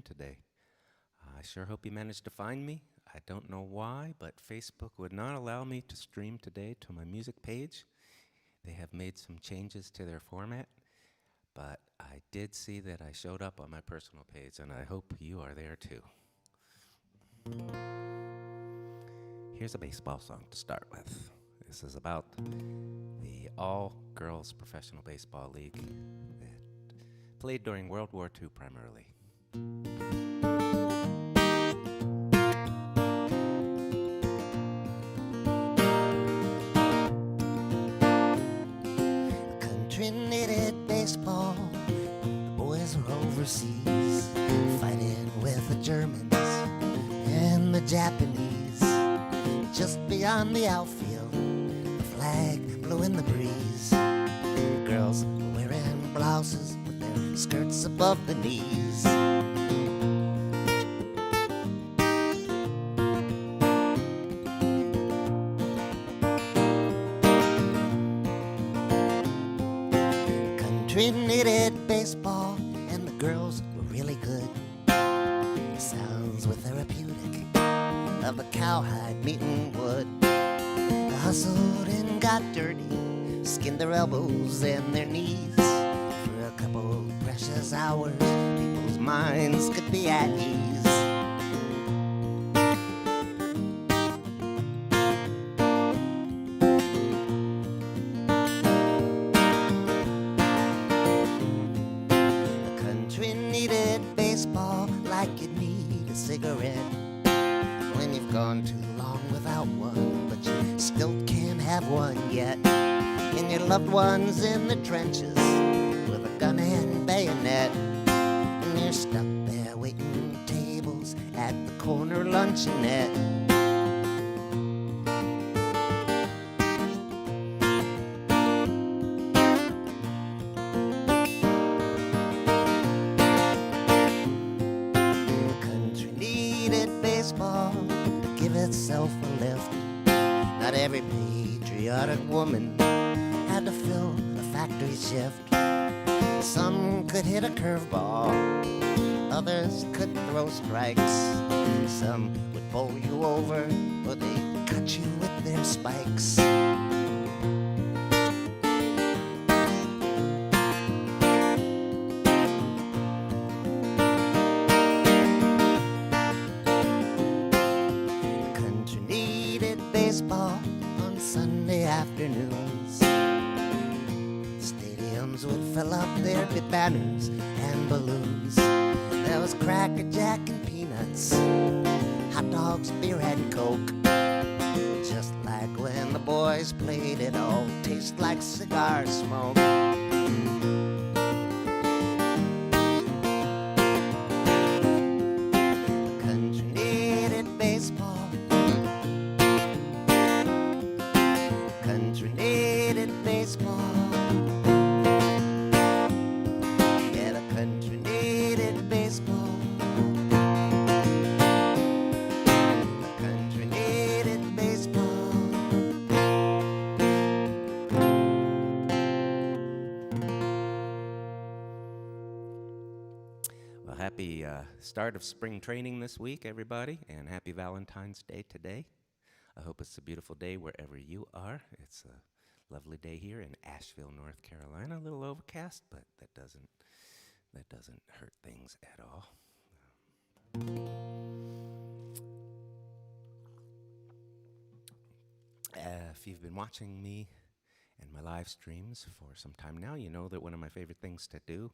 today. I sure hope you managed to find me. I don't know why, but Facebook would not allow me to stream today to my music page. They have made some changes to their format, but I did see that I showed up on my personal page, and I hope you are there too. Here's a baseball song to start with. This is about the all-girls professional baseball league that played during World War II primarily. Country needed baseball. The boys were overseas, fighting with the Germans and the Japanese. Just beyond the outfield, the flag blew in the breeze. The girls were wearing blouses with their skirts above the knees. Country needed baseball, and the girls were really good. The sounds were therapeutic of the cowhide meeting wood. They hustled and got dirty, skinned their elbows and their knees. For a couple precious hours, people's minds could be at ease. The country needed baseball like you need a cigarette. When you've gone too long without one, but you still can't have one yet. And your loved one's in the trenches with a gun and bayonet. And you're stuck there waiting tables at the corner luncheonette. The country needed baseball to give itself a lift. Not every patriotic woman had to fill a factory shift. Some could hit a curveball, others could throw strikes. Some would bowl you over, or they'd cut you with their spikes. Country needed baseball on Sunday afternoons. Stadiums would fill up, there'd be banners and balloons. There was Cracker Jack and peanuts, hot dogs, beer and Coke. Just like when the boys played, it all tastes like cigar smoke. The country needed baseball. Country needed baseball. Yeah, the country needed baseball. The country needed baseball. Well, happy start of spring training this week, everybody, and happy Valentine's Day today. I hope it's a beautiful day wherever you are. It's a lovely day here in Asheville, North Carolina. A little overcast, but that doesn't hurt things at all. If you've been watching me and my live streams for some time now, you know that one of my favorite things to do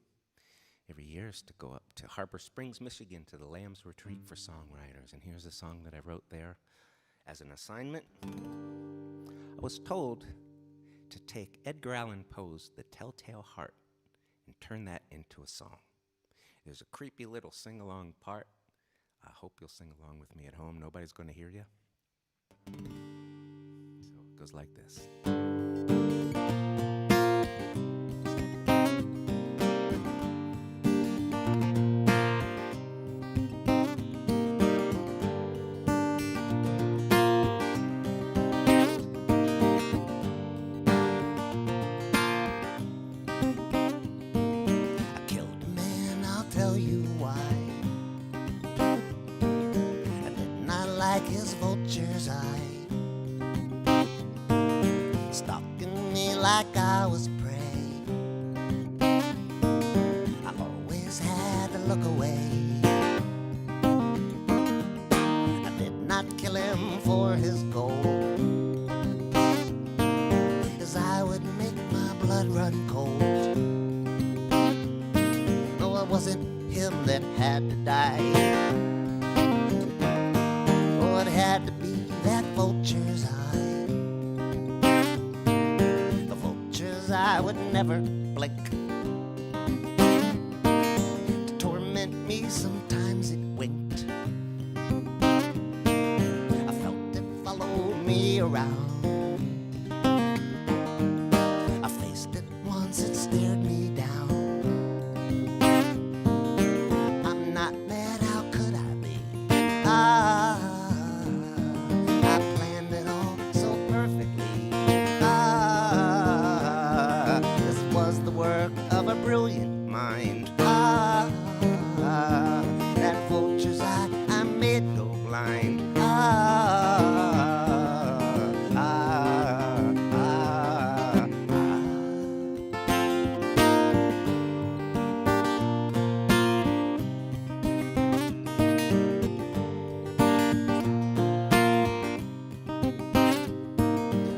every year is to go up to Harbor Springs, Michigan, to the Lambs Retreat for Songwriters. And here's a song that I wrote there as an assignment. I was told to take Edgar Allan Poe's The Telltale Heart and turn that into a song. There's a creepy little sing-along part. I hope you'll sing along with me at home. Nobody's going to hear you. So it goes like this. I killed a man, I'll tell you why. like I was prey. I always had to look away. I did not kill him for his gold, 'cause I would make my blood run cold. No, it wasn't him that had to die. Oh, it had to be that vulture's eye. The vulture's eye would never blink. To torment me, sometimes it winked. I felt it follow me around. I faced it once, it stared me down. I'm not mad, how could I be? I planned it all so perfectly. This was the work of a brilliant mind. That vulture's eye I made go blind.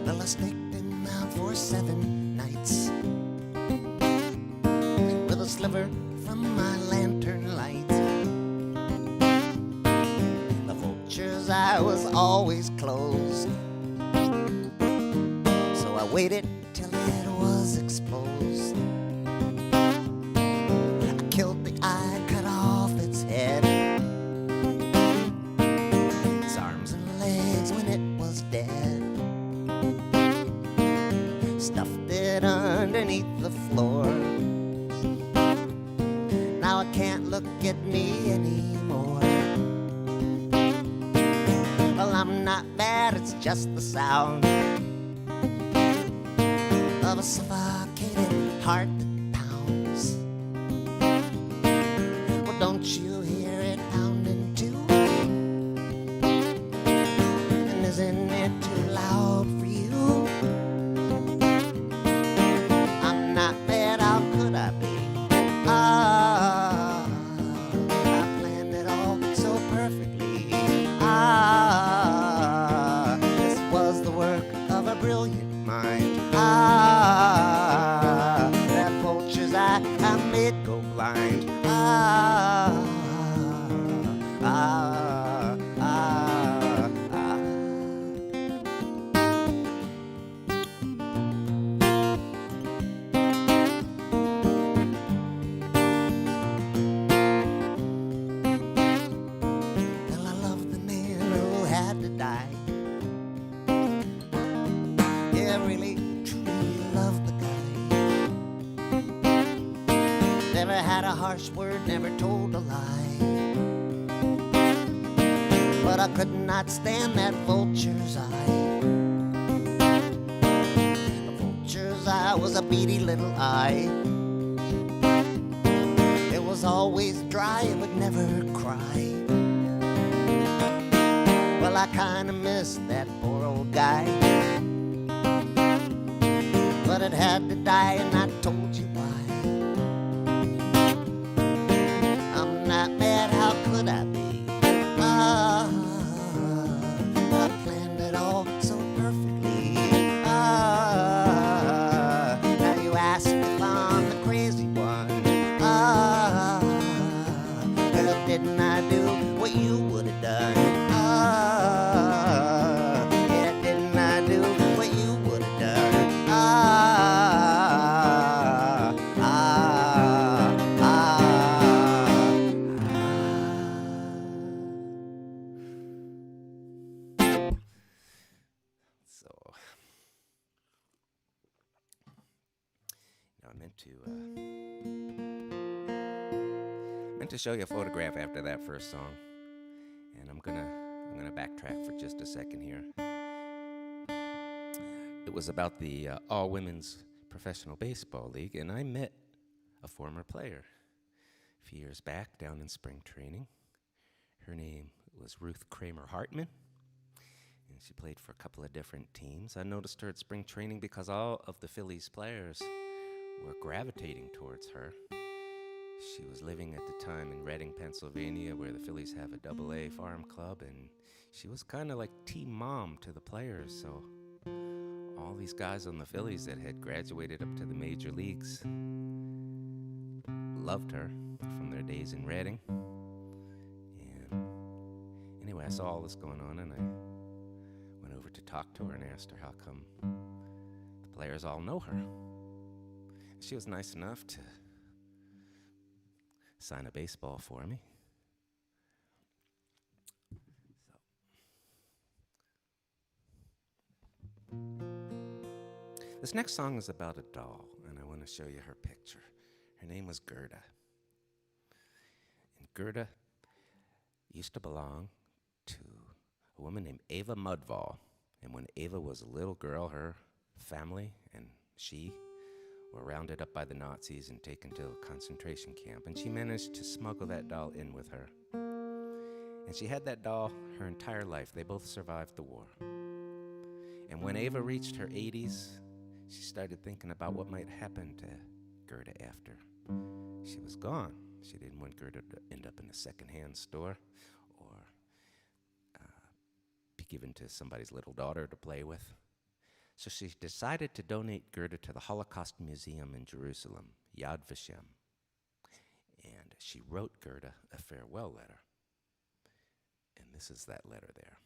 Well, I staked him out for 7 nights with a sliver from my lantern light. The vulture's eye was always closed, so I waited till it was exposed. I killed the eye, cut off its head, its arms and legs when it was dead. Stuffed it underneath the floor. Now it can't look at me anymore. Well, I'm not bad, it's just the sound of a suffocated heart that pounds. Well, don't you hear it pounding too? And isn't it too loud for you? I'm not bad, how could I be? I planned it all so perfectly. This was the work of a brilliant mind. That vulture's eye I made go blind. Well, I love the man who had to die. Yeah, really, truly love the guy. Never had a harsh word, never told a lie. But I could not stand that vulture's eye. The vulture's eye was a beady little eye. It was always dry, it would never cry. Well, I kinda miss that poor old guy, but it had to die, and I told you why. I'm not mad, how could I be? I planned it all so perfectly. Now you ask if I'm the crazy one. Well, didn't I do what you would have done? Yeah, didn't I do what you would have done? So, I meant to show you a photograph after that first song, and I'm gonna backtrack for just a second here. It was about the all-women's professional baseball league, and I met a former player a few years back down in spring training. Her name was Ruth Kramer Hartman, And she played for a couple of different teams. I noticed her at spring training because all of the Phillies players were gravitating towards her. She was living at the time in Reading, Pennsylvania, where the Phillies have a AA farm club, and she was kind of like team mom to the players, so all these guys on the Phillies that had graduated up to the major leagues loved her from their days in Reading. And anyway, I saw all this going on, and I went over to talk to her and asked her how come the players all know her. She was nice enough to sign a baseball for me. This next song is about a doll, and I want to show you her picture. Her name was Gerda. And Gerda used to belong to a woman named Eva Mudvall. And when Eva was a little girl, her family and she were rounded up by the Nazis and taken to a concentration camp. And she managed to smuggle that doll in with her. And she had that doll her entire life. They both survived the war. And when Eva reached her 80s, she started thinking about what might happen to Gerda after she was gone. She didn't want Gerda to end up in a secondhand store or be given to somebody's little daughter to play with. So she decided to donate Gerda to the Holocaust Museum in Jerusalem, Yad Vashem. And she wrote Gerda a farewell letter. And this is that letter there.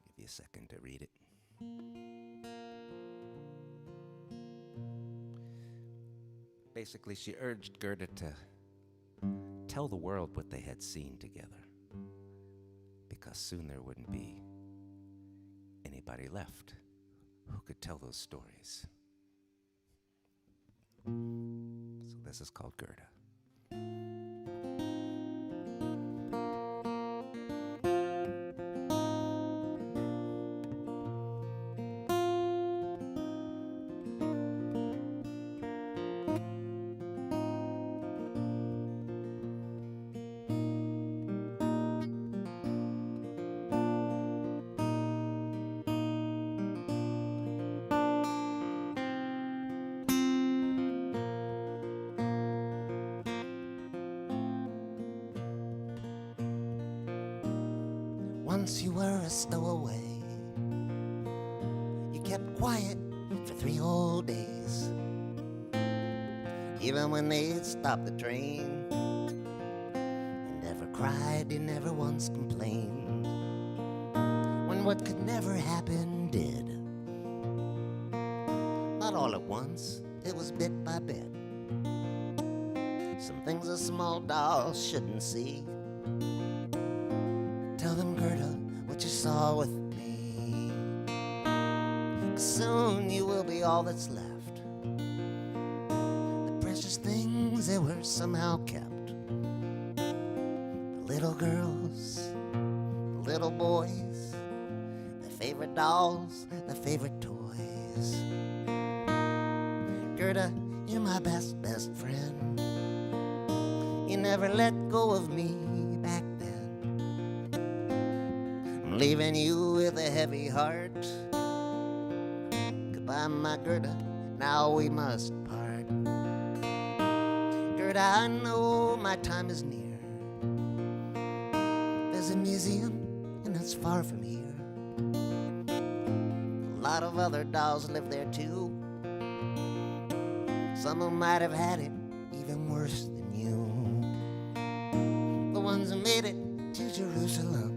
Give you a second to read it. Basically, she urged Gerda to tell the world what they had seen together, because soon there wouldn't be anybody left who could tell those stories. So this is called Gerda. Once you were a stowaway. You kept quiet for 3 whole days. Even when they'd stop the train. You never cried, you never once complained. When what could never happen did. Not all at once, it was bit by bit. Some things a small doll shouldn't see. Tell them, Gerda, what you saw with me. 'Cause soon you will be all that's left. The precious things that were somehow kept. The little girls, the little boys, the favorite dolls, the favorite toys. Gerda, you're my best friend. You never let go of me back then. I'm leaving you with a heavy heart. Goodbye, my Gerda, now we must part. Gerda, I know my time is near. There's a museum, and it's far from here. A lot of other dolls live there too. Some of them might have had it even worse than you. The ones who made it to Jerusalem.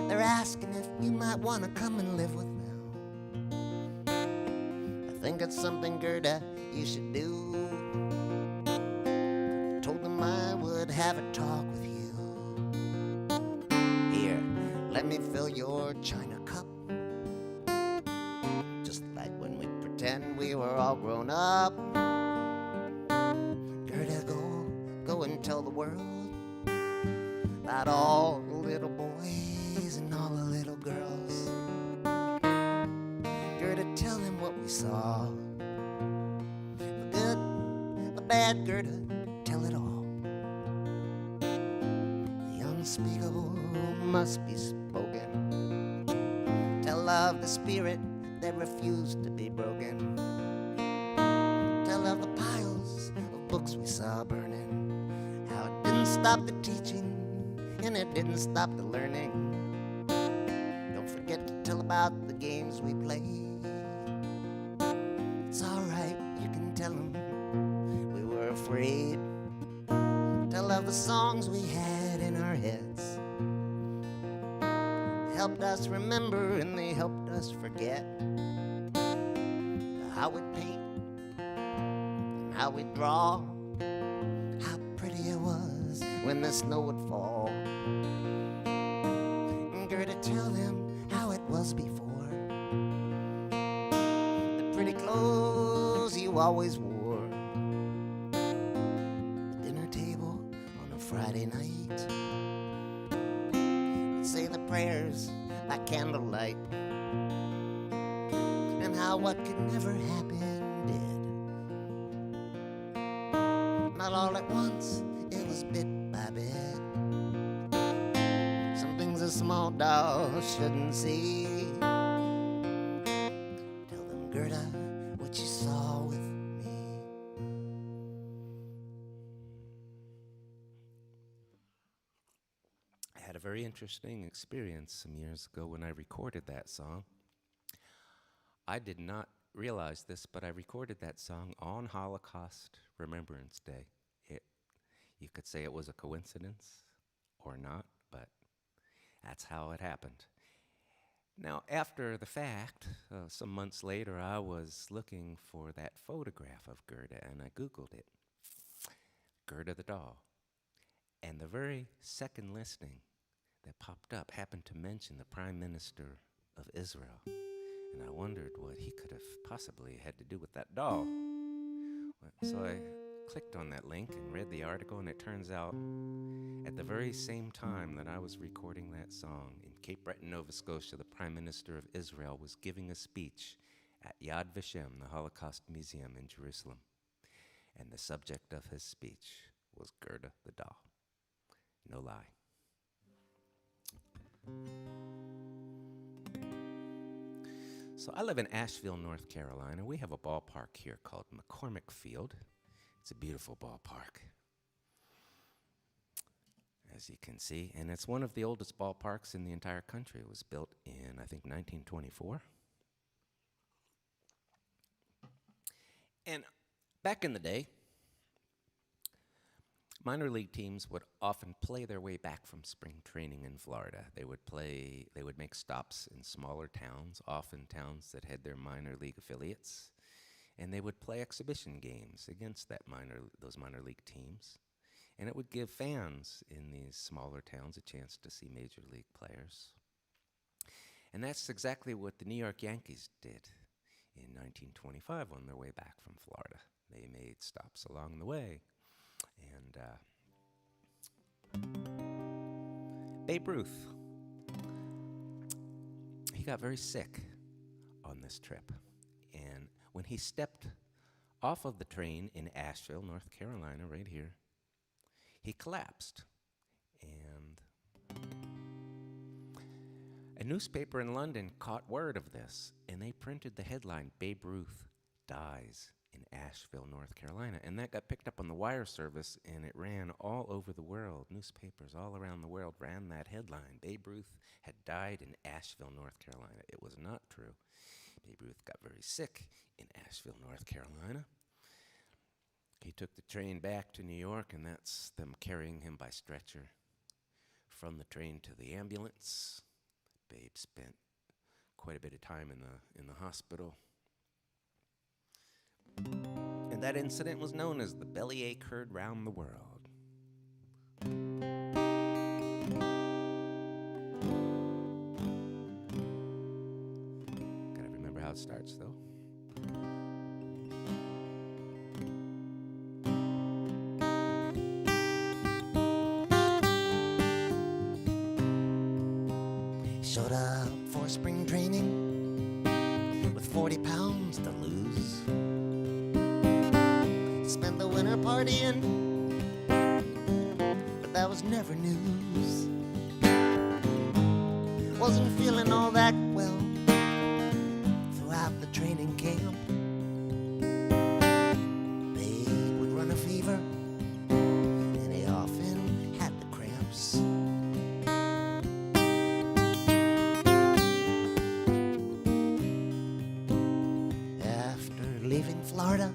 They're asking if you might want to come and live with them. I think it's something, Gerda, you should do. Told them I would have a talk with you. Here, let me fill your china cup. Just like when we pretend we were all grown up. Gerda, go and tell the world about all the little boys and all the little girls. Gerda, tell them what we saw. The good, the bad, Gerda, tell it all. must be spoken. Tell of the spirit that refused to be broken. Tell of the piles of books we saw burning. How it didn't stop the teaching and it didn't stop the learning. Don't forget to tell about the games we played. It's alright, you can tell them we were afraid. Tell of the songs we had in our heads. They helped us remember and they helped us forget. How we'd paint and how we'd draw. How pretty it was when the snow would fall. And Gerda, tell them how it was before. The pretty clothes you always wore. The dinner table on a Friday night. We'd say the prayers by candlelight. And how what could never happen did. Not all at once, it was bit by bit. Some things a small doll shouldn't see. Tell them, Gerda, what you saw with me. I had a very interesting experience some years ago when I recorded that song. I did not realize this, but I recorded that song on Holocaust Remembrance Day. You could say it was a coincidence or not, but that's how it happened. Now, after the fact, some months later, I was looking for that photograph of Gerda, and I Googled it. Gerda the doll. And the very second listing that popped up happened to mention the Prime Minister of Israel. And I wondered what he could have possibly had to do with that doll. So I clicked on that link and read the article, and it turns out at the very same time that I was recording that song in Cape Breton, Nova Scotia, the Prime Minister of Israel was giving a speech at Yad Vashem, the Holocaust Museum in Jerusalem. And the subject of his speech was Gerda the doll. No lie. So I live in Asheville, North Carolina. We have a ballpark here called McCormick Field. It's a beautiful ballpark, as you can see. And it's one of the oldest ballparks in the entire country. It was built in, I think, 1924. And back in the day, minor league teams would often play their way back from spring training in Florida. They would make stops in smaller towns, often towns that had their minor league affiliates, and they would play exhibition games against those minor league teams. And it would give fans in these smaller towns a chance to see major league players. And that's exactly what the New York Yankees did in 1925 on their way back from Florida. They made stops along the way. And Babe Ruth, he got very sick on this trip. And when he stepped off of the train in Asheville, North Carolina, right here, he collapsed. And a newspaper in London caught word of this, and they printed the headline, Babe Ruth dies in Asheville, North Carolina. And that got picked up on the wire service, and it ran all over the world. Newspapers all around the world ran that headline. Babe Ruth had died in Asheville, North Carolina. It was not true. Babe Ruth got very sick in Asheville, North Carolina. He took the train back to New York, and that's them carrying him by stretcher from the train to the ambulance. Babe spent quite a bit of time in the hospital. And that incident was known as the Bellyache heard round the world. Gotta remember how it starts, though. Showed up for spring training with 40 pounds to lose. Spent the winter partying, but that was never news. wasn't feeling all that well throughout the training camp. Babe would run a fever, and he often had the cramps. After leaving Florida,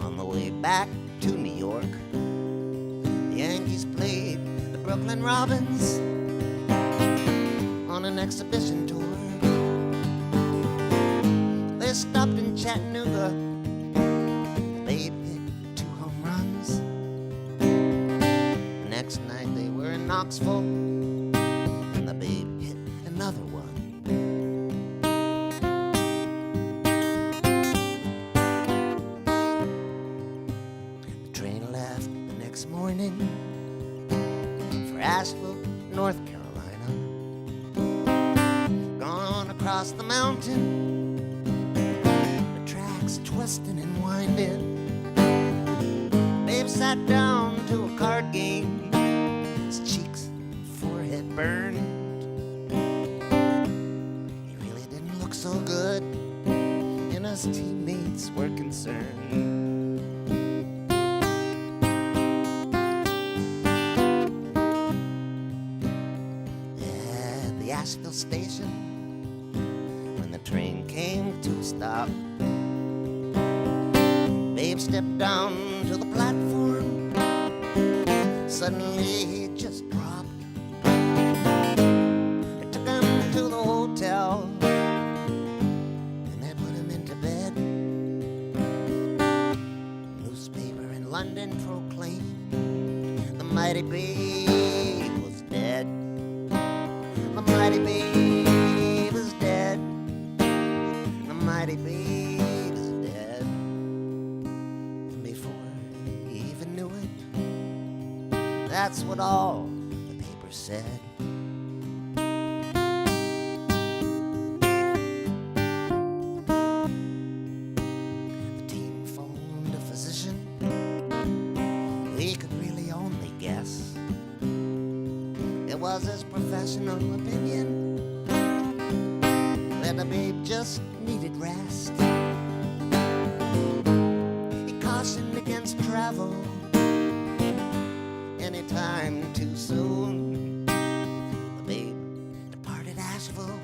on the way back to New York, the Yankees played the Brooklyn Robins on an exhibition tour. They stopped in Chattanooga. Babe hit 2 home runs. The next night they were in Knoxville, and the Babe hit another one. The train left the next morning for Asheville, North Carolina. Gone across the mountain, the tracks twisting and winding. Babe sat down to a card game. His cheeks and forehead burned. He really didn't look so good, and his teammates were concerned. At the Asheville station, when the train came to a stop, Babe stepped down to the platform. Suddenly he just dropped. They took him to the hotel, and they put him into bed. Newspaper in London proclaimed the mighty Babe was dead. The mighty Babe is dead. The mighty Babe is dead. And before he even knew it, that's what all the papers said. The team phoned a physician. We could really only guess. It was his professional opinion that the Babe just needed rest. He cautioned against travel anytime too soon. The Babe departed Asheville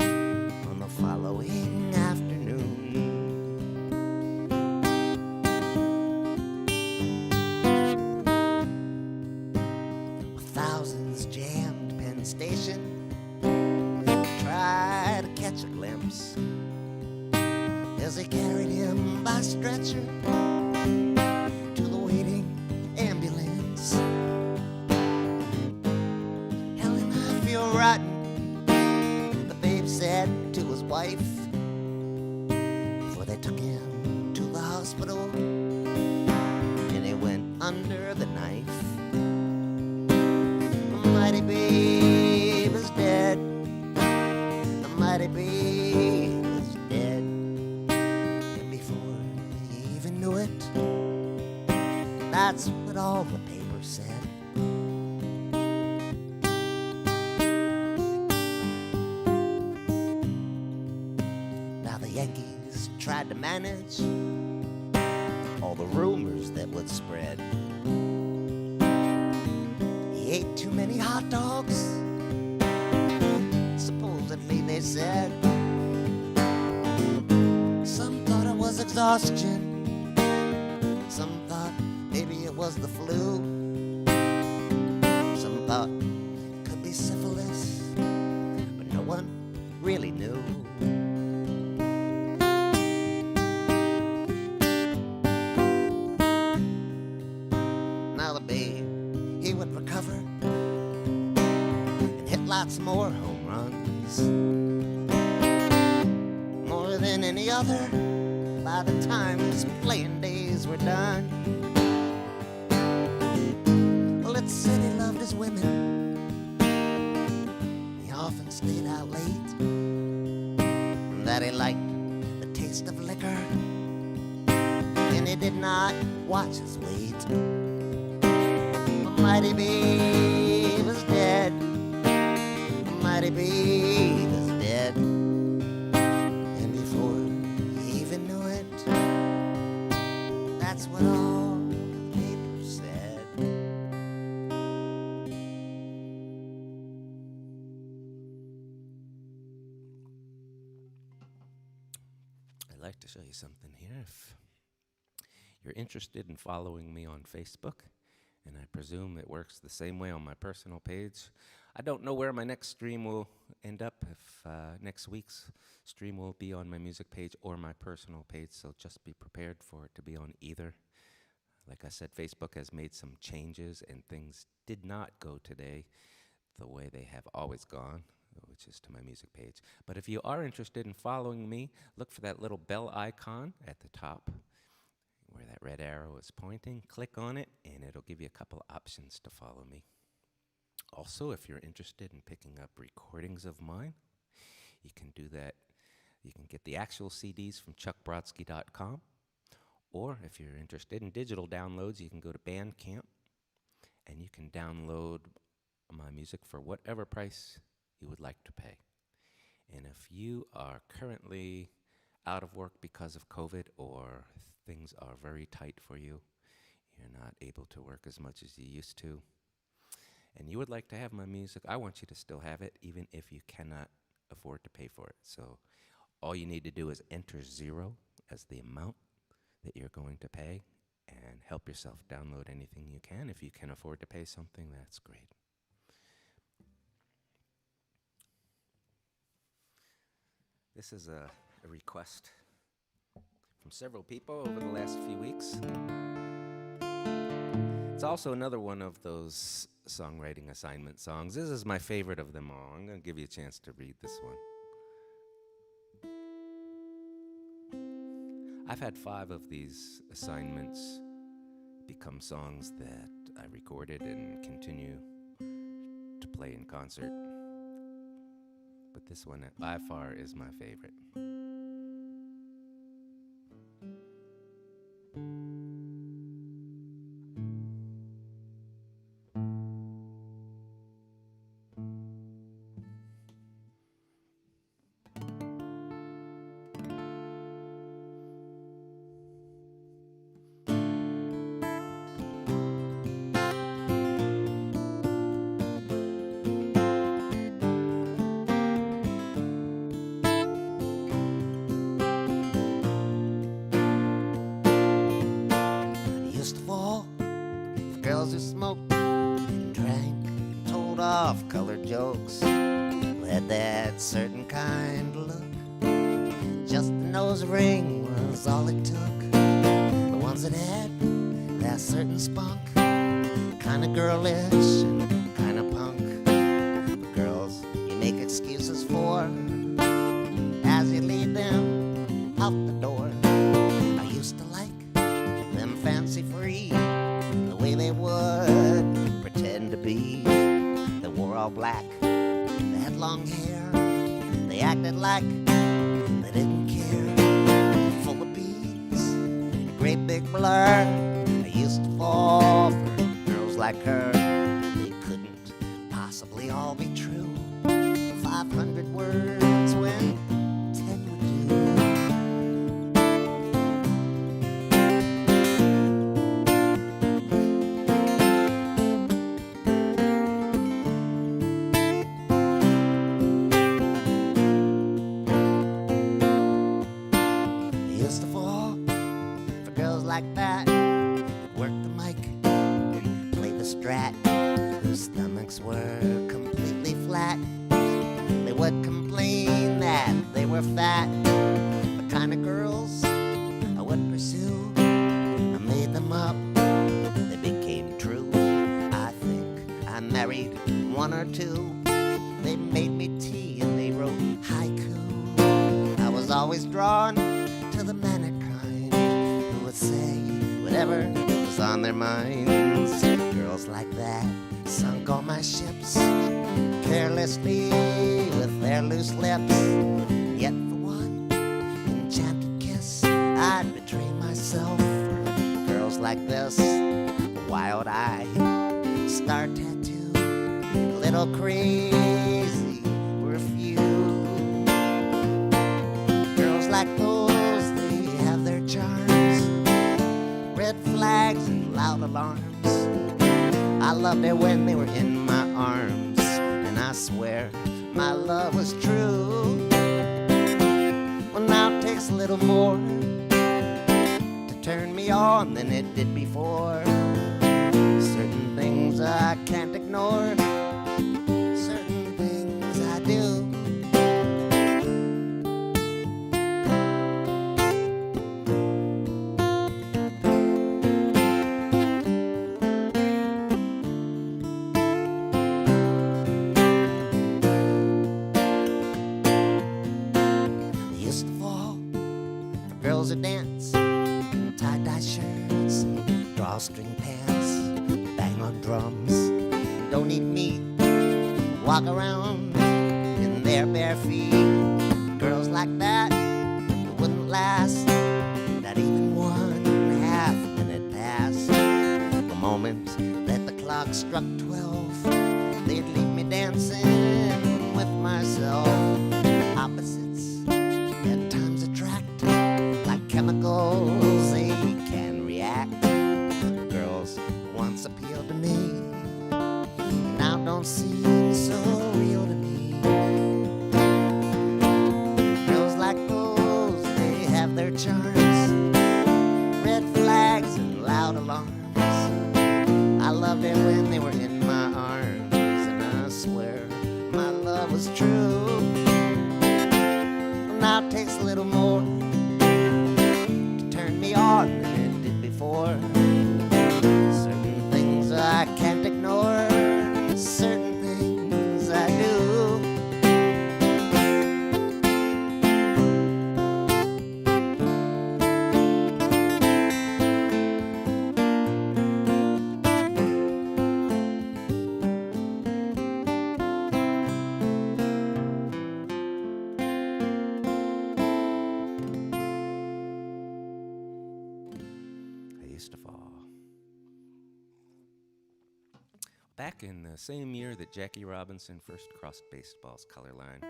on the following afternoon. With thousands jammed Penn Station, tried to catch a glimpse as they carried him by stretcher to the waiting ambulance. Helen, I feel rotten, the Babe said to his wife before they took him to the hospital, and he went under the knife. The mighty Babe is dead. The mighty Babe is dead. And before he even knew it, that's what all the papers said. Now the Yankees tried to manage all the rumors that would spread. He ate too many hot dogs, supposedly they said. Some thought it was exhaustion. Some thought maybe it was the flu. Some thought it could be syphilis, but no one really knew. Now the Babe, he would recover and hit lots more home runs, more than any other by the time his playing days were done. Well, it said he loved his women. He often stayed out late, and that he liked the taste of liquor, and he did not watch his weight. The mighty Babe is dead. Carly B was dead. And before he even knew it, that's what all the papers said. I'd like to show you something here. If you're interested in following me on Facebook, and I presume it works the same way on my personal page. I don't know where my next stream will end up, if next week's stream will be on my music page or my personal page, so just be prepared for it to be on either. Like I said, Facebook has made some changes, and things did not go today the way they have always gone, which is to my music page. But if you are interested in following me, look for that little bell icon at the top where that red arrow is pointing. Click on it, and it'll give you a couple options to follow me. Also, if you're interested in picking up recordings of mine, you can do that. You can get the actual CDs from chuckbrodsky.com, or if you're interested in digital downloads, you can go to Bandcamp, and you can download my music for whatever price you would like to pay. And if you are currently out of work because of COVID, or things are very tight for you, you're not able to work as much as you used to, and you would like to have my music, I want you to still have it, even if you cannot afford to pay for it. So all you need to do is enter 0 as the amount that you're going to pay, and help yourself download anything you can. If you can afford to pay something, that's great. This is a request from several people over the last few weeks. It's also another one of those songwriting assignment songs. This is my favorite of them all. I'm going to give you a chance to read this one. I've had 5 of these assignments become songs that I recorded and continue to play in concert. But this one by far is my favorite. Girls who smoked, drank, told off-colored jokes, who had that certain kind of look. Just the nose ring was all it took. The ones that had that certain spunk, kind of girlish and kind of punk. The girls you make excuses for as you lead them out the door. I used to like them fancy-free, the way they would pretend to be. They wore all black, they had long hair, they acted like they didn't care. Full of beads, a great big blur. I used to fall for girls like her. They couldn't possibly all be true. 500 words when 10 would do. Like that, work the mic, play the strat, whose stomachs were completely flat. They would complain that they were fat. The kind of girls I would pursue, I made them up, they became true. I think I married 1 or 2. They made me tea and they wrote haiku. I was always drawn to the mannered kind who would say whatever was on their minds. Girls like that sunk all my ships carelessly with their loose lips. Yet for one enchanted kiss, I'd betray myself for girls like this. Wild-eyed, star tattoo, little crazy, loved it when they were in my arms, and I swear my love was true. Well, now it takes a little more to turn me on than it did before. Certain things I can't ignore, certain things I do. Girls who dance in tie-dye shirts, drawstring pants, bang on drums, don't eat meat, walk around in their bare feet. Girls like that wouldn't last, not even 1/2 minute past. The moment that the clock struck 12, they'd leave me dancing with myself. Opposites at times attract, chemicals, they can react. Girls once appealed to me, now don't seem so real to me. Girls like those, they have their charms, red flags and loud alarms. I loved it when they were in my arms, and I swear my love was true. Now it takes a little more me on than it did before. Certain things I can't ignore, certain things I do. To fall. Back in the same year that Jackie Robinson first crossed baseball's color line,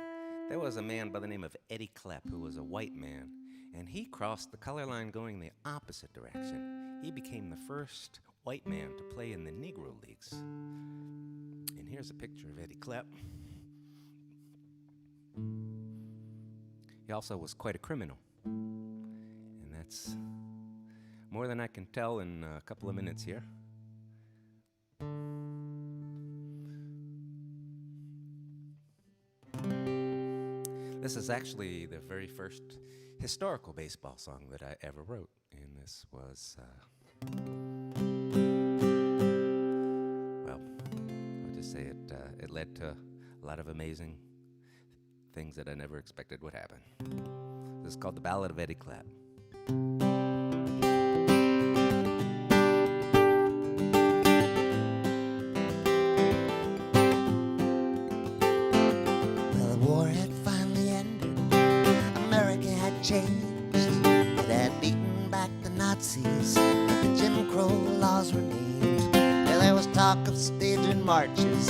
there was a man by the name of Eddie Klepp who was a white man, and he crossed the color line going the opposite direction. He became the first white man to play in the Negro Leagues. And here's a picture of Eddie Klepp. He also was quite a criminal, and that's more than I can tell in a couple of minutes here. This is actually the very first historical baseball song that I ever wrote, and this was, well, I'll just say it led to a lot of amazing things that I never expected would happen. This is called The Ballad of Eddie Klepp. Changed. It had beaten back the Nazis, but the Jim Crow laws remained. Yeah, there was talk of staging marches,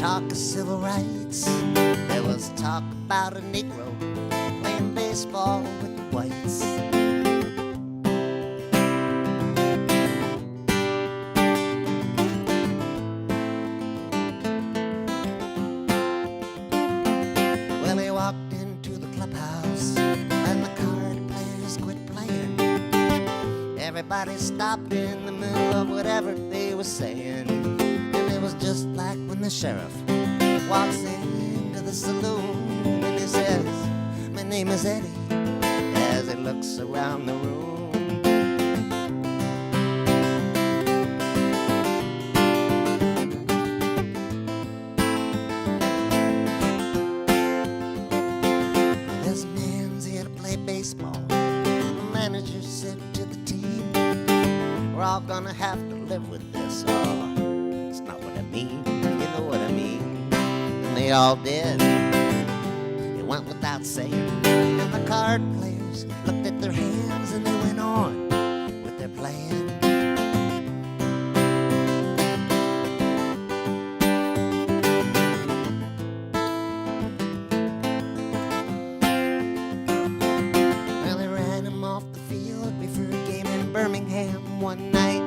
talk of civil rights. There was talk about a Negro playing baseball with the whites. Well, he walked into the clubhouse, everybody stopped in the middle of whatever they were saying. And it was just like when the sheriff walks into the saloon and he says, "My name is Eddie," as he looks around the room. This man's here to play baseball. The manager said to the team, "We're all gonna have to live with this." Oh, it's not what I mean, you know what I mean. And they all did. It went without saying. And the card players looked at their hands and they went on with their playing. Well, they ran him off the field before a game in Birmingham one night.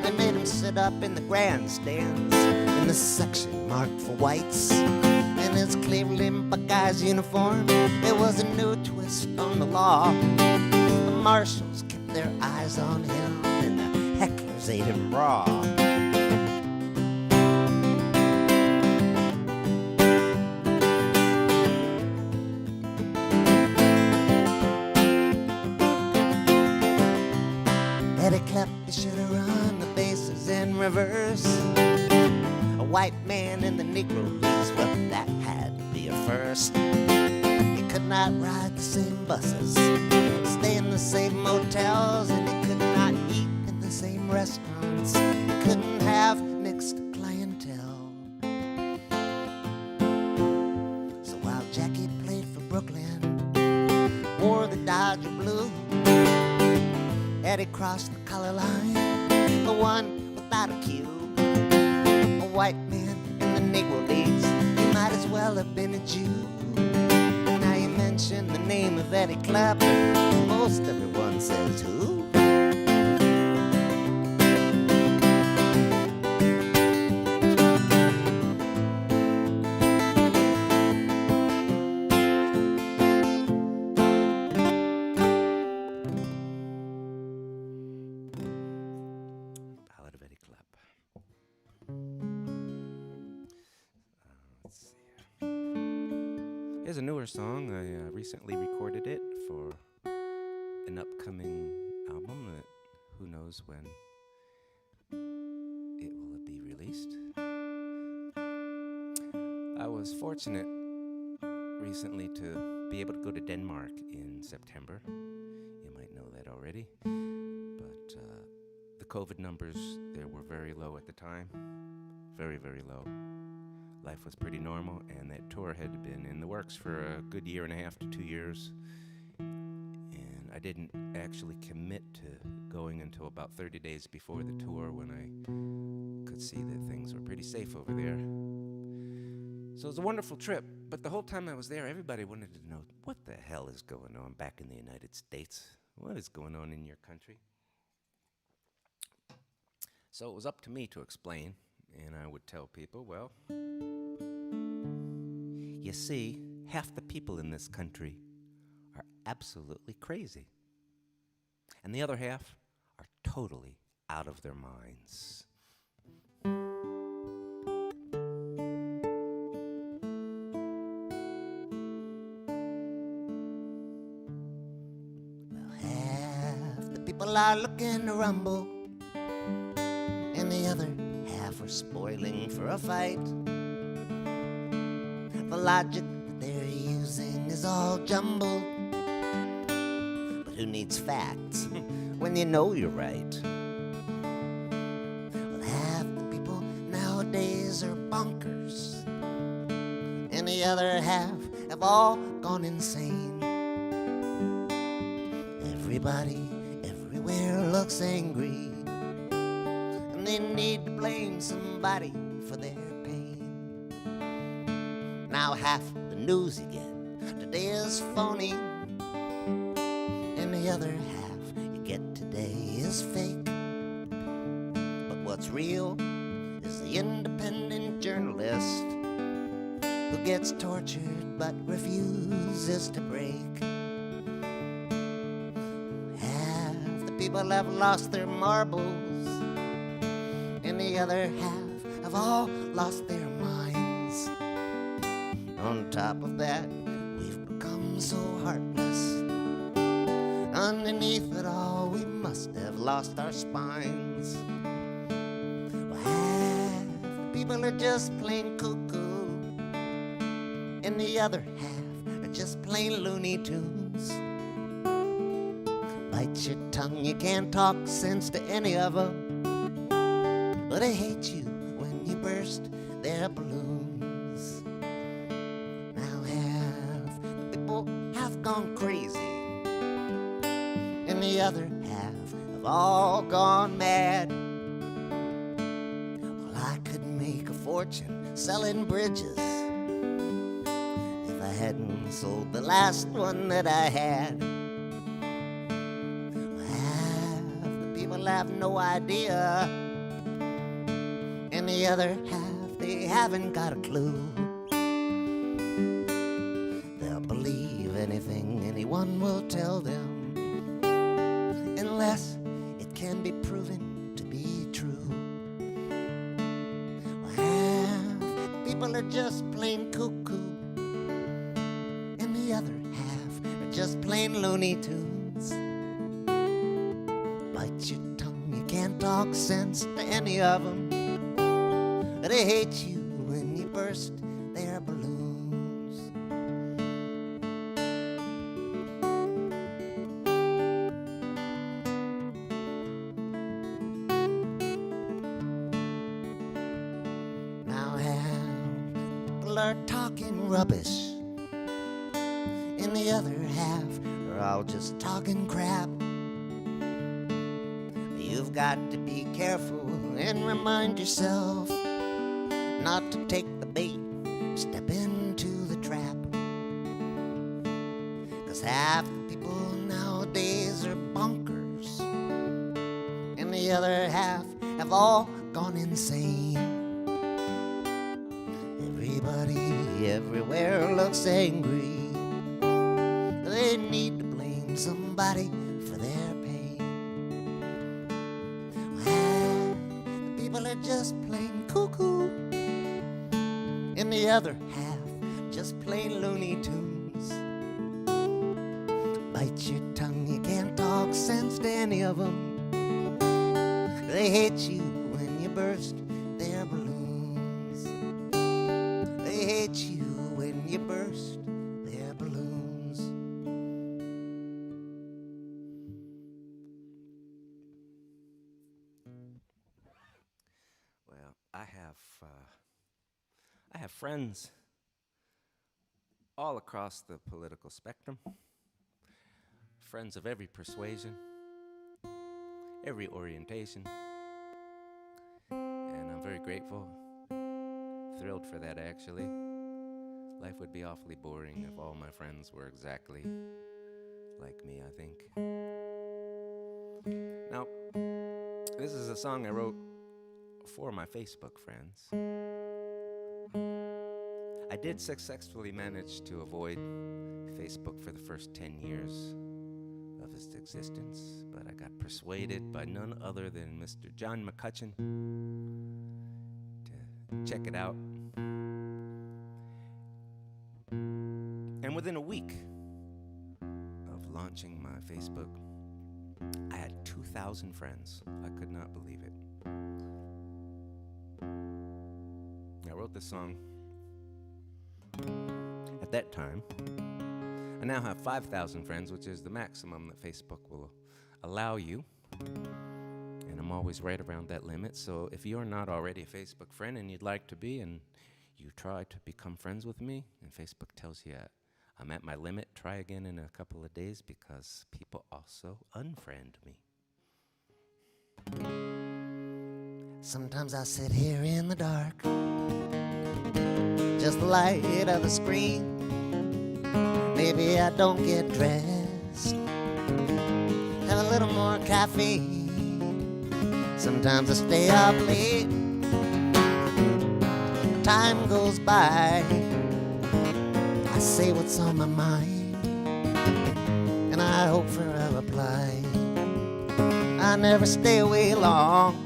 They made him sit it up in the grandstands in the section marked for whites. In his Cleveland Buckeyes uniform, there was a new twist on the law. The marshals kept their eyes on him, and the hecklers ate him raw. Eddie Klepp, he should have run the bases in reverse. A white man in the Negro Leagues, well, that had to be a first. He could not ride the same buses, stay in the same motels, and he could not eat in the same restaurants. He couldn't have mixed clientele. So while Jackie played for Brooklyn, wore the Dodger blue, Eddie crossed the color line, the one without a cue. A white man in the Negro Leagues, he might as well have been a Jew. Now you mention the name of Eddie Klepp, most everyone says who? Ballad of Eddie Klepp. Let's see here. Here's a newer song. I recently recorded it for an upcoming album that who knows when it will be released. I was fortunate recently to be able to go to Denmark in September. You might know that already. But the COVID numbers there were very low at the time. Very, very low. Life was pretty normal, and that tour had been in the works for a good year and a half to 2 years. And I didn't actually commit to going until about 30 days before the tour, when I could see that things were pretty safe over there. So it was a wonderful trip, but the whole time I was there, everybody wanted to know, what the hell is going on back in the United States? What is going on in your country? So it was up to me to explain, and I would tell people, well, you see, half the people in this country are absolutely crazy, and the other half are totally out of their minds. Well, half the people are looking to rumble, and the other half are spoiling for a fight. The logic that they're using is all jumbled, but who needs facts when you know you're right? Well, half the people nowadays are bonkers, and the other half have all gone insane. Everybody everywhere looks angry, and they need to blame somebody for their pain. Now half the news you get today is phony, and the other half you get today is fake. But what's real is the independent journalist who gets tortured but refuses to break. Half the people have lost their marbles, and the other half have all lost their minds. On top of that, we've become so heartless. Underneath it all, we must have lost our spines. Well, half the people are just plain cuckoo, and the other half are just plain Looney Tunes. Bite your tongue, you can't talk sense to any of them, but they hate you when you burst their balloons. Now half the people have gone crazy, and the other half have all gone mad. Well, I could make a fortune selling bridges if I hadn't sold the last one that I had. Well, half the people have no idea the other half, they haven't got a clue. They'll believe anything anyone will tell them, unless it can be proven to be true. Well, half people are just plain cuckoo, and the other half are just plain Looney Tunes. Bite your tongue, you can't talk sense to any of them. They hate you when you burst their balloons. Now half people are talking rubbish, and the other half are all just talking crap. You've got to be careful and remind yourself not to take the bait, step into the trap. 'Cause half the people nowadays are bonkers, and the other half have all gone insane. Everybody everywhere looks angry. They need to blame somebody for their pain. Well, the people are just plain cuckoo, and the other half just plain Looney Tunes. Bite your tongue, you can't talk sense to any of them. They hate you when you burst their balloons. They hate you when you burst their balloons. Well, I have friends all across the political spectrum, friends of every persuasion, every orientation, and I'm very grateful, thrilled for that actually. Life would be awfully boring if all my friends were exactly like me, I think. Now, this is a song I wrote for my Facebook friends. I did successfully manage to avoid Facebook for the first 10 years of its existence, but I got persuaded by none other than Mr. John McCutcheon to check it out. And within a week of launching my Facebook, I had 2,000 friends. I could not believe it. I wrote this song at that time. I now have 5,000 friends, which is the maximum that Facebook will allow you. And I'm always right around that limit. So if you're not already a Facebook friend and you'd like to be, and you try to become friends with me, and Facebook tells you I'm at my limit, try again in a couple of days, because people also unfriend me. Sometimes I sit here in the dark, just the light of the screen. Maybe I don't get dressed, have a little more caffeine. Sometimes I stay up late, time goes by. I say what's on my mind, and I hope for a reply. I never stay away long,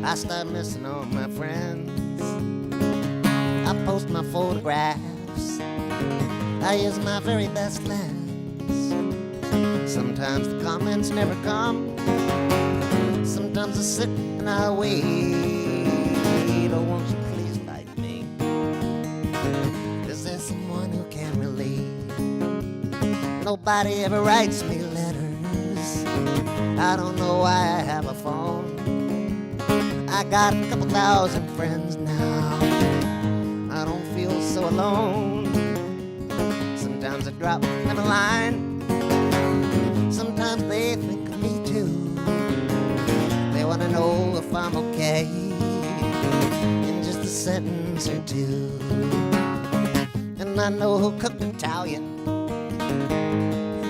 I start missing all my friends. I post my photographs, I use my very best lens. Sometimes the comments never come, sometimes I sit and I wait. Oh, won't you please like me? Is there someone who can relate? Nobody ever writes me letters, I don't know why I have a phone. I got a couple thousand friends now, I don't feel so alone. Sometimes I drop them a line, sometimes they think of me too. They want to know if I'm okay in just a sentence or two. And I know who cooked Italian,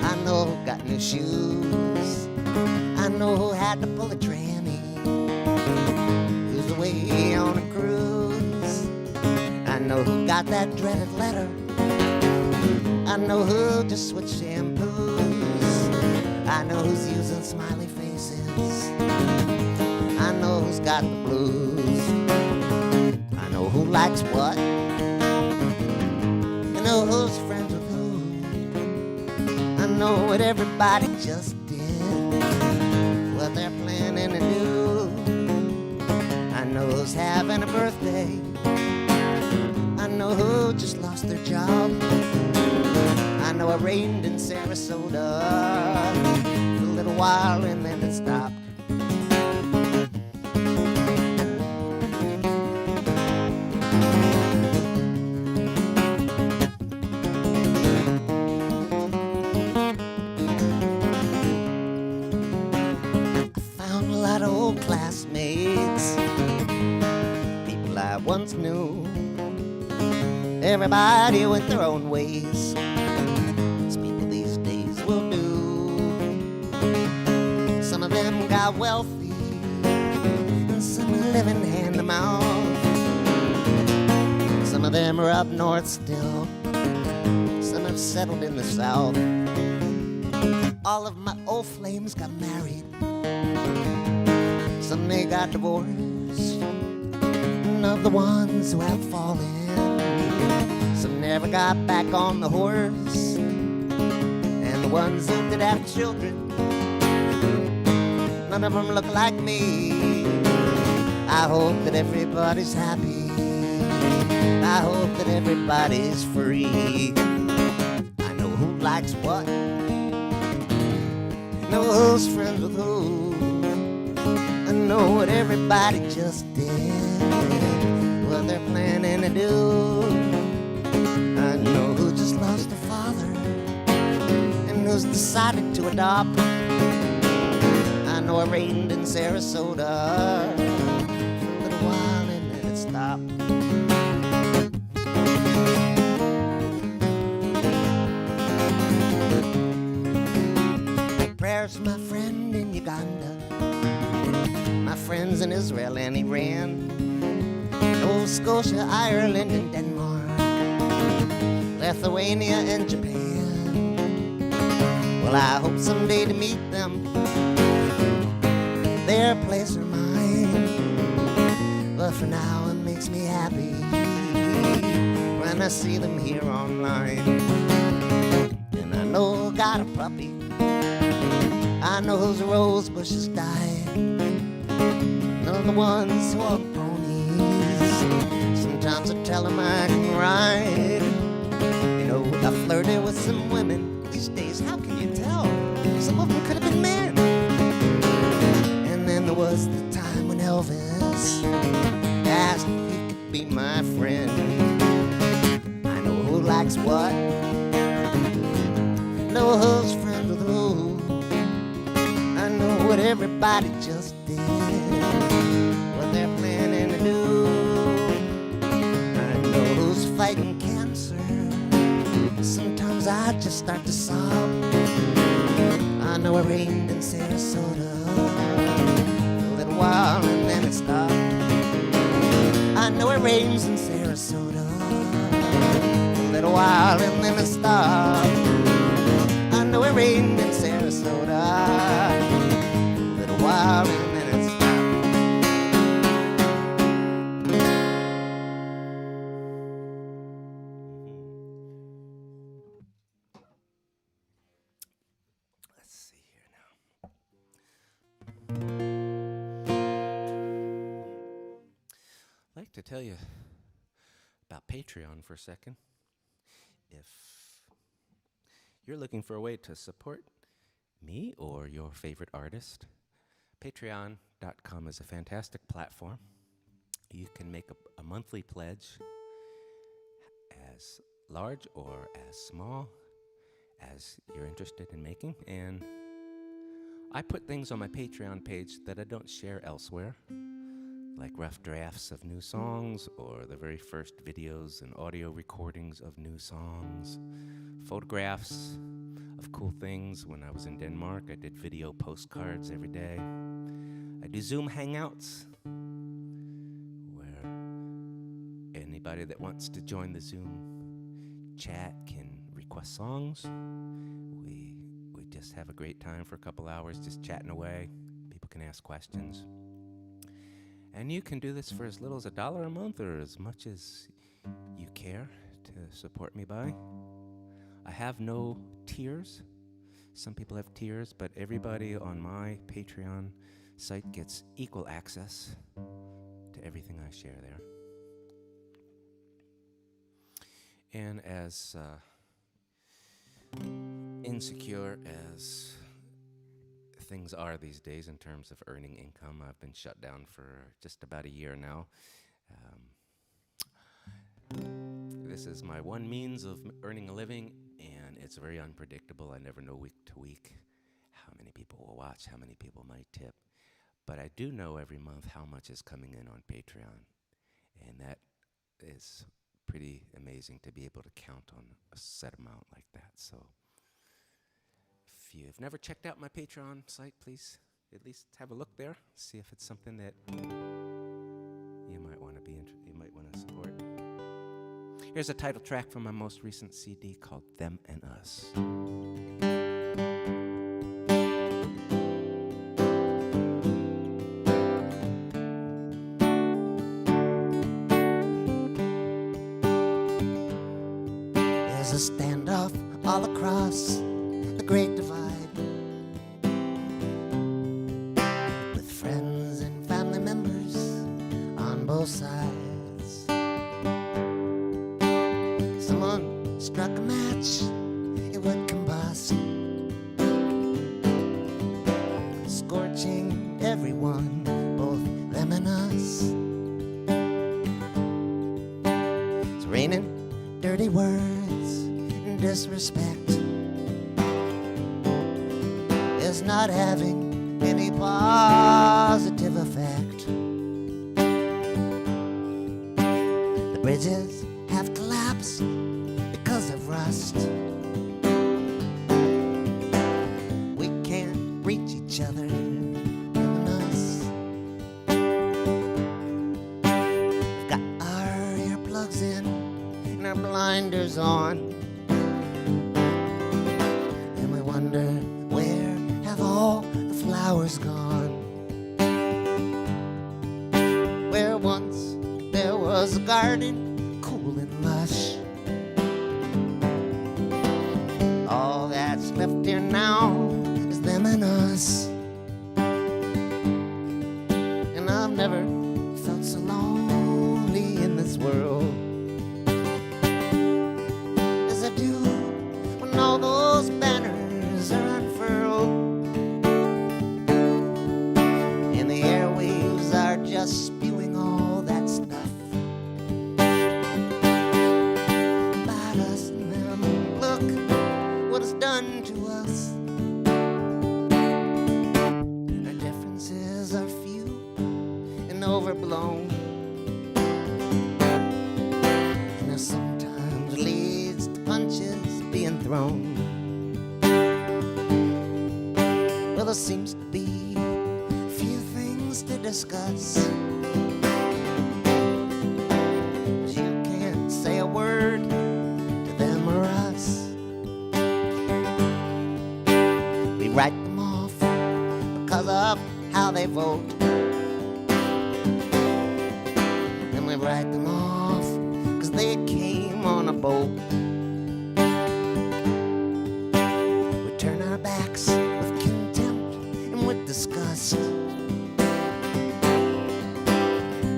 I know who got new shoes, I know who had to pull a tranny, who's away on a cruise. I know who got that dreaded letter. I know who just switched shampoos. I know who's using smiley faces. I know who's got the blues. I know who likes what. I know who's friends with who. I know what everybody just did, what they're planning to do. I know who's having a birthday. I know who just lost their job. I know it rained in Sarasota for a little while and then it stopped. I found a lot of old classmates, people I once knew. Everybody went their own ways, as people these days will do. Some of them got wealthy, and some are living hand to mouth. Some of them are up north still, some have settled in the south. All of my old flames got married, some they got divorced. And of the ones who have fallen, some never got back on the horse. And the ones who did have children, none of them look like me. I hope that everybody's happy. I hope that everybody's free. I know who likes what. I know who's friends with who. I know what everybody just did, what they're planning to do. I know who just lost their father and who's decided to adopt. I know it rained in Sarasota for a little while and then it stopped. Prayers for my friend in Uganda, my friends in Israel and Iran, Nova Scotia, Ireland and Denmark, Lithuania and Japan. Well, I hope someday to meet them, their place or mine. But for now it makes me happy when I see them here online. And I know I got a puppy, I know whose rose bushes died. Know the ones who are ponies, sometimes I tell them I can ride. You know, I flirted with some women. These days, how can you tell? Some of them could have been men. And then there was the time when Elvis asked if he could be my friend. I know who likes what. I know who's friends with who. I know what everybody just did, what they're planning to do. I know who's fighting cancer. Sometimes I just start to sob. I know it rained in Sarasota for a little while and then it stopped. I know it rains in Sarasota for a little while and then it stopped. I know it rained in Sarasota for a little while and then it stopped. Let's see here now. I'd like to tell you about Patreon for a second. If you're looking for a way to support me or your favorite artist, Patreon.com is a fantastic platform. You can make a monthly pledge, as large or as small as you're interested in making. And I put things on my Patreon page that I don't share elsewhere, like rough drafts of new songs or the very first videos and audio recordings of new songs, photographs of cool things. When I was in Denmark, I did video postcards every day. I do Zoom hangouts Anybody that wants to join the Zoom chat can request songs. We just have a great time for a couple hours just chatting away. People can ask questions. And you can do this for as little as $1 a month or as much as you care to support me by. I have no tiers. Some people have tiers, but everybody on my Patreon site gets equal access to everything I share there. And as insecure as things are these days in terms of earning income, I've been shut down for just about a year now. This is my one means of earning a living, and it's very unpredictable. I never know week to week how many people will watch, how many people might tip. But I do know every month how much is coming in on Patreon, and that is pretty amazing to be able to count on a set amount like that. So if you've never checked out my Patreon site, please at least have a look there, see if it's something that you might want to support. Here's a title track from my most recent CD called Them and Us. There's a standoff all across the Great Divide, with friends and family members on both sides. Someone struck a match, it would combust, scorching everyone, both them and us. It's raining dirty words and disrespect. It's not having any positive effect. The bridges have collapsed because of rust. We can't reach each other, them and us. We've got our earplugs in and our blinders on, and we wonder, where have all the flowers gone? Where once there was a garden, cool and lush, all that's left here now is them and us. And I've never felt so lonely in this world as I do when all those banners are unfurled and the airwaves are just spewing all that stuff about us and them. Look what it's done to us. Our differences are few and overblown, and it sometimes leads to punches being thrown. Well, there seems to be few things to discuss. You can't say a word to them or us. We write them off because of how they vote, and we write them off because they came on a boat. We turn our backs with contempt and with disgust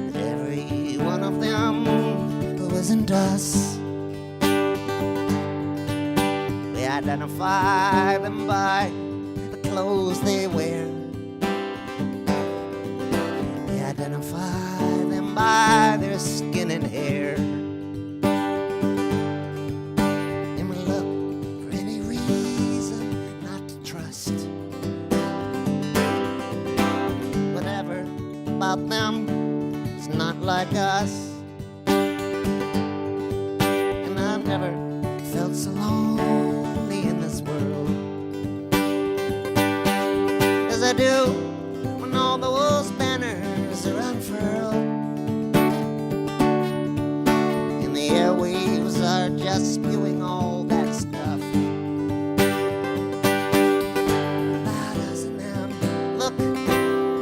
at every one of them who isn't us. We identify them by the clothes they wear. We identify them by their skin and hair. And we look for any reason not to trust whatever about them is not like us. And I've never felt so lonely in this world as I do when all those banners are unfurled just spewing all that stuff about us and them. Look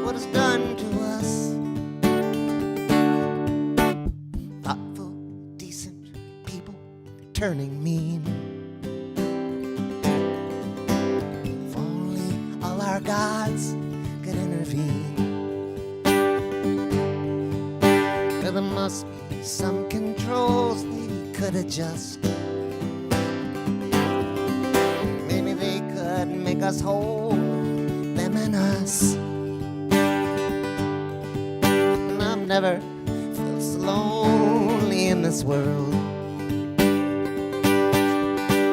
what it's done to us. Thoughtful, decent people turning mean. If only all our gods could intervene. Well, there must be some controls they could adjust. Maybe they could make us whole, them and us. And I've never felt so lonely in this world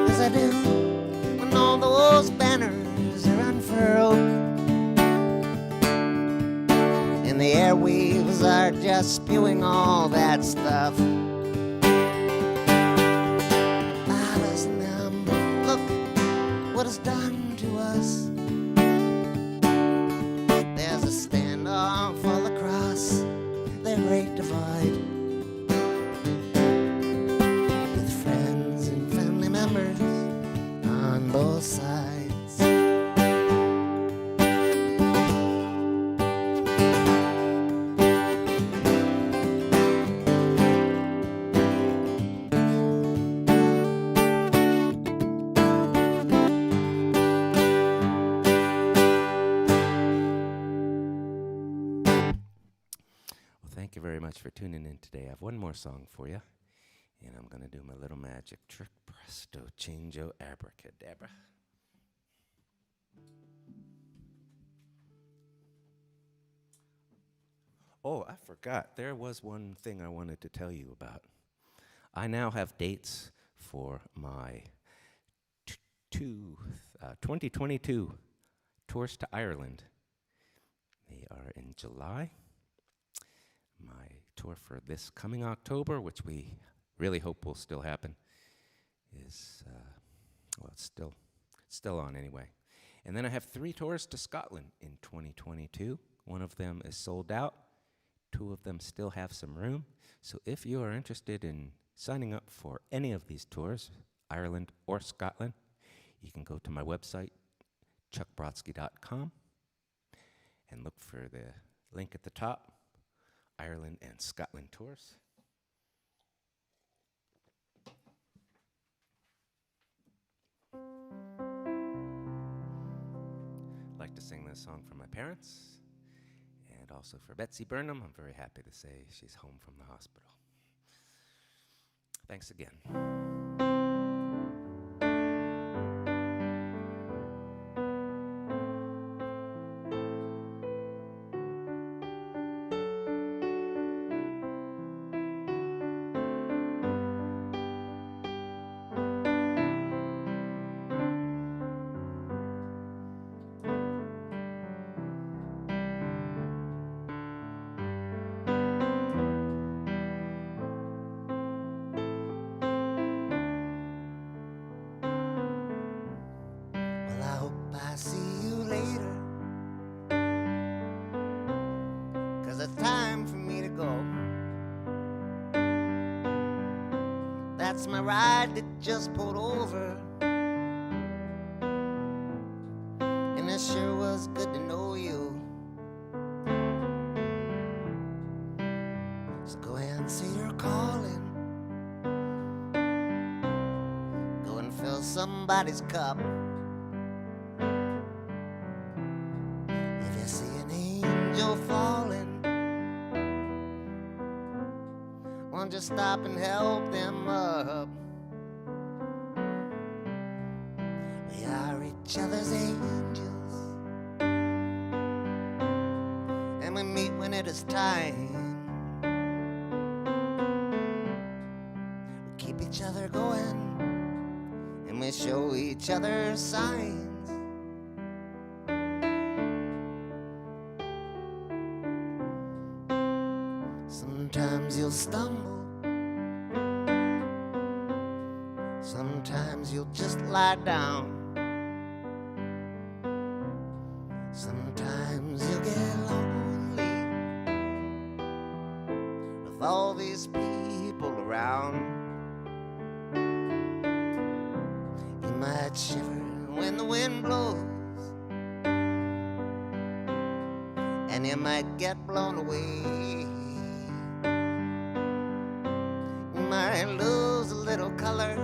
as I do when all those banners are unfurled and the airwaves are just spewing all that stuff. Others and them, look what it's done to us. There's a standoff all across the great divide, with friends and family members on both sides. Thank you very much for tuning in today. I have one more song for you, and I'm going to do my little magic trick. Presto, changeo, abracadabra. Oh, I forgot. There was one thing I wanted to tell you about. I now have dates for my 2022 tours to Ireland. They are in July. My tour for this coming October, which we really hope will still happen, is, well, it's still on anyway. And then I have 3 tours to Scotland in 2022. One of them is sold out. 2 of them still have some room. So if you are interested in signing up for any of these tours, Ireland or Scotland, you can go to my website, chuckbrodsky.com, and look for the link at the top, Ireland and Scotland tours. I'd like to sing this song for my parents and also for Betsy Burnham. I'm very happy to say she's home from the hospital. Thanks again. That's my ride that just pulled over, and it sure was good to know you. So go answer your calling, go and fill somebody's cup. If you see an angel falling, won't you stop and help them up? We are each other's angels, and we meet when it is time. We keep each other going, and we show each other signs. Sometimes you'll stumble, sometimes you'll just lie down, sometimes you'll get lonely with all these people around. might shiver when the wind blows, and you might get blown away. You might lose a little color,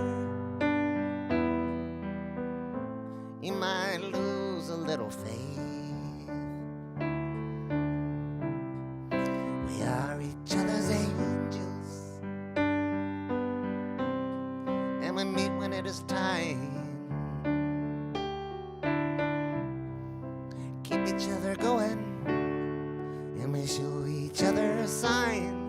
you might lose a little faith. We are each other's angels, and we meet when it is time. Keep each other going, and we show each other signs.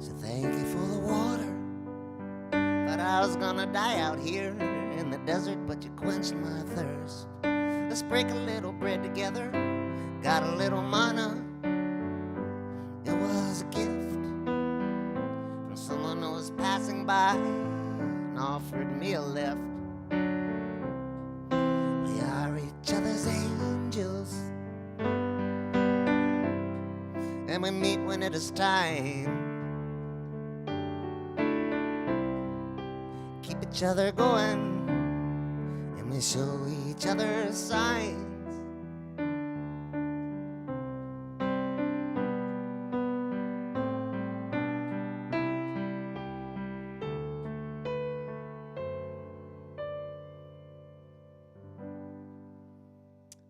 So thank you for the water. Thought I was gonna die out here in the desert, but you quenched my thirst. Let's break a little bread together. Got a little manna. It was a gift from someone who was passing by and offered me a lift. We are each other's angels, and we meet when it is time. Keep each other going, and we show each other signs.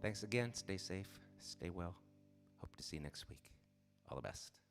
Thanks again. Stay safe. Stay well. Hope to see you next week. All the best.